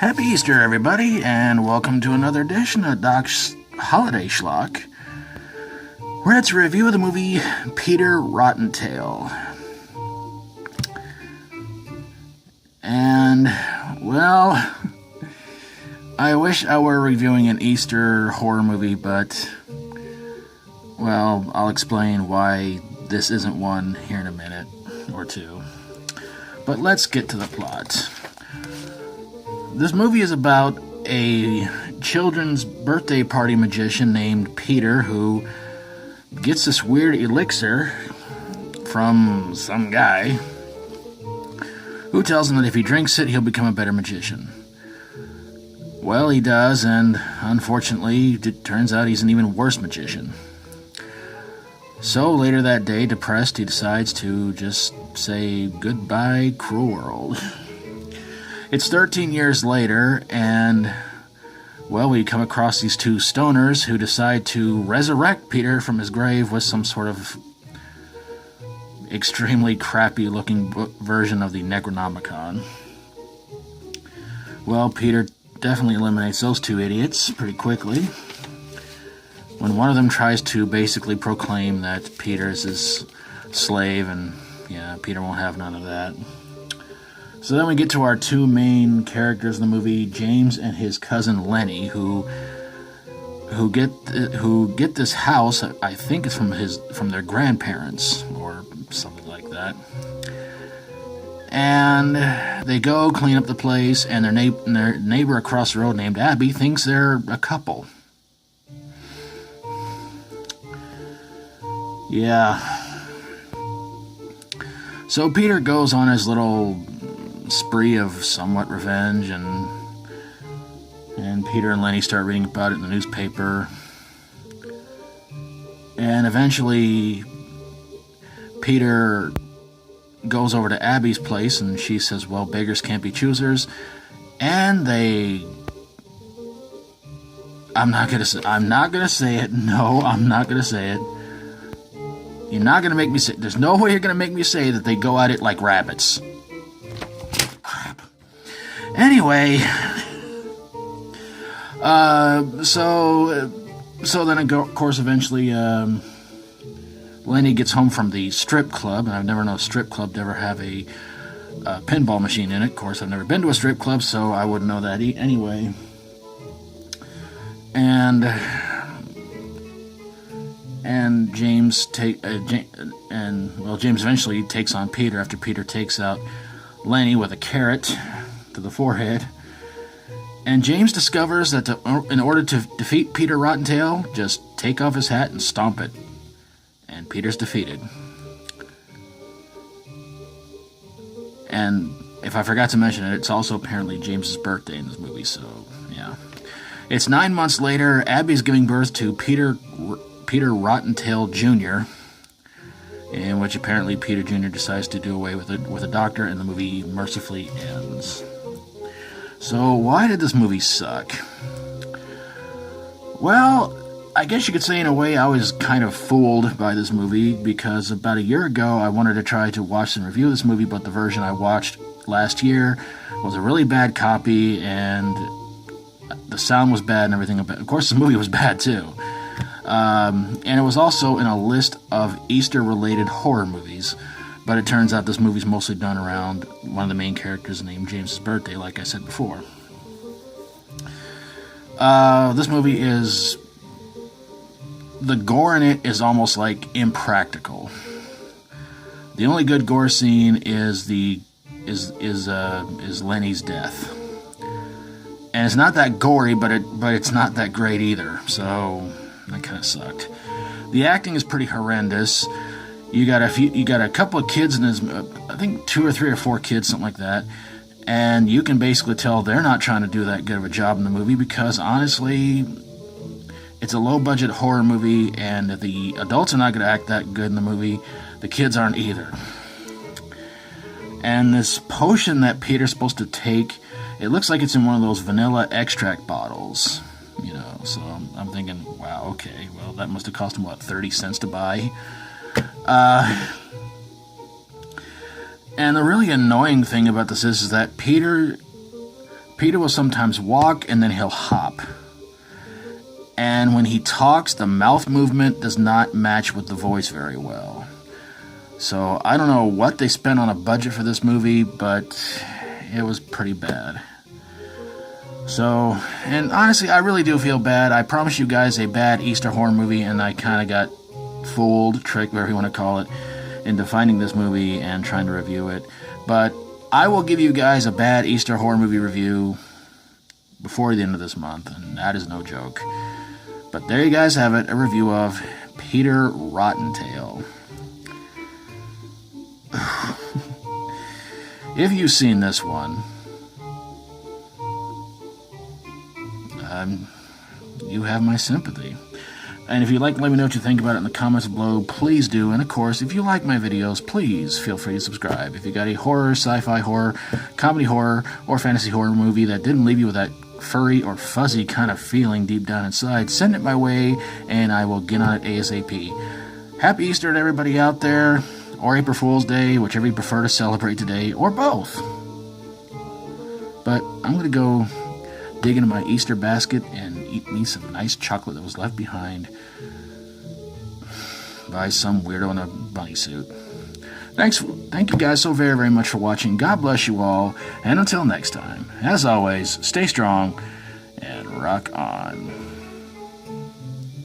Happy Easter, everybody, and welcome to another edition of Doc's Holiday Schlock, where it's a review of the movie Peter Rottentail. And, well, I wish I were reviewing an Easter horror movie, but, well, I'll explain why this isn't one here in a minute or two. But let's get to the plot. This movie is about a children's birthday party magician named Peter who gets this weird elixir from some guy who tells him that if he drinks it, he'll become a better magician. Well, he does, and unfortunately, it turns out he's an even worse magician. So later that day, depressed, he decides to just say goodbye, cruel world. It's 13 years later, and, well, we come across these two stoners who decide to resurrect Peter from his grave with some sort of extremely crappy-looking version of the Necronomicon. Well, Peter definitely eliminates those two idiots pretty quickly, when one of them tries to basically proclaim that Peter is his slave, and, yeah, Peter won't have none of that. So then we get to our two main characters in the movie, James and his cousin Lenny, who get this house. I think it's from their grandparents or something like that. And they go clean up the place, and their neighbor across the road named Abby thinks they're a couple. Yeah. So Peter goes on his little spree of somewhat revenge, and Peter and Lenny start reading about it in the newspaper, and eventually Peter goes over to Abby's place, and she says, well, beggars can't be choosers, and I'm not gonna say it. No, I'm not gonna say it. You're not gonna make me say. There's no way you're gonna make me say that they go at it like rabbits. Crap. Anyway, so then of course eventually Lenny gets home from the strip club, and I've never known a strip club to ever have a pinball machine in it. Of course, I've never been to a strip club, so I wouldn't know that anyway. And James James eventually takes on Peter after Peter takes out Lenny with a carrot to the forehead. And James discovers that in order to defeat Peter Rottentail, just take off his hat and stomp it. And Peter's defeated. And if I forgot to mention it, it's also apparently James's birthday in this movie, so yeah. It's 9 months later. Abby's giving birth to Peter Rottentail Jr., in which apparently Peter Jr. decides to do away with a doctor, and the movie mercifully ends. So why did this movie suck? Well, I guess you could say in a way I was kind of fooled by this movie, because about a year ago I wanted to try to watch and review this movie, but the version I watched last year was a really bad copy, and the sound was bad and everything. Of course, the movie was bad too. And it was also in a list of Easter-related horror movies, but it turns out this movie's mostly done around one of the main characters named James's birthday, like I said before. This movie is... the gore in it is almost like impractical. The only good gore scene is Lenny's death, and it's not that gory, but it's not that great either. So that kind of sucked. The acting is pretty horrendous. You got a couple of kids in his, I think 2 or 3 or 4 kids, something like that, and you can basically tell they're not trying to do that good of a job in the movie, because honestly, it's a low-budget horror movie, and the adults are not going to act that good in the movie. The kids aren't either. And this potion that Peter's supposed to take, it looks like it's in one of those vanilla extract bottles. So I'm thinking, wow, okay, well, that must have cost him, 30 cents to buy? And the really annoying thing about this is that Peter Peter will sometimes walk and then he'll hop. And when he talks, the mouth movement does not match with the voice very well. So I don't know what they spent on a budget for this movie, but it was pretty bad. So, and honestly, I really do feel bad. I promised you guys a bad Easter horror movie, and I kind of got fooled, tricked, whatever you want to call it, into finding this movie and trying to review it. But I will give you guys a bad Easter horror movie review before the end of this month, and that is no joke. But there you guys have it, a review of Peter Rottentail. If you've seen this one, you have my sympathy. And if you'd like to let me know what you think about it in the comments below, please do. And of course, if you like my videos, please feel free to subscribe. If you got a horror, sci-fi horror, comedy horror, or fantasy horror movie that didn't leave you with that furry or fuzzy kind of feeling deep down inside, send it my way and I will get on it ASAP. Happy Easter to everybody out there, or April Fool's Day, whichever you prefer to celebrate today, or both. But I'm going to go dig into my Easter basket and eat me some nice chocolate that was left behind by some weirdo in a bunny suit. Thank you guys so very, very much for watching. God bless you all, and until next time, as always, stay strong and rock on.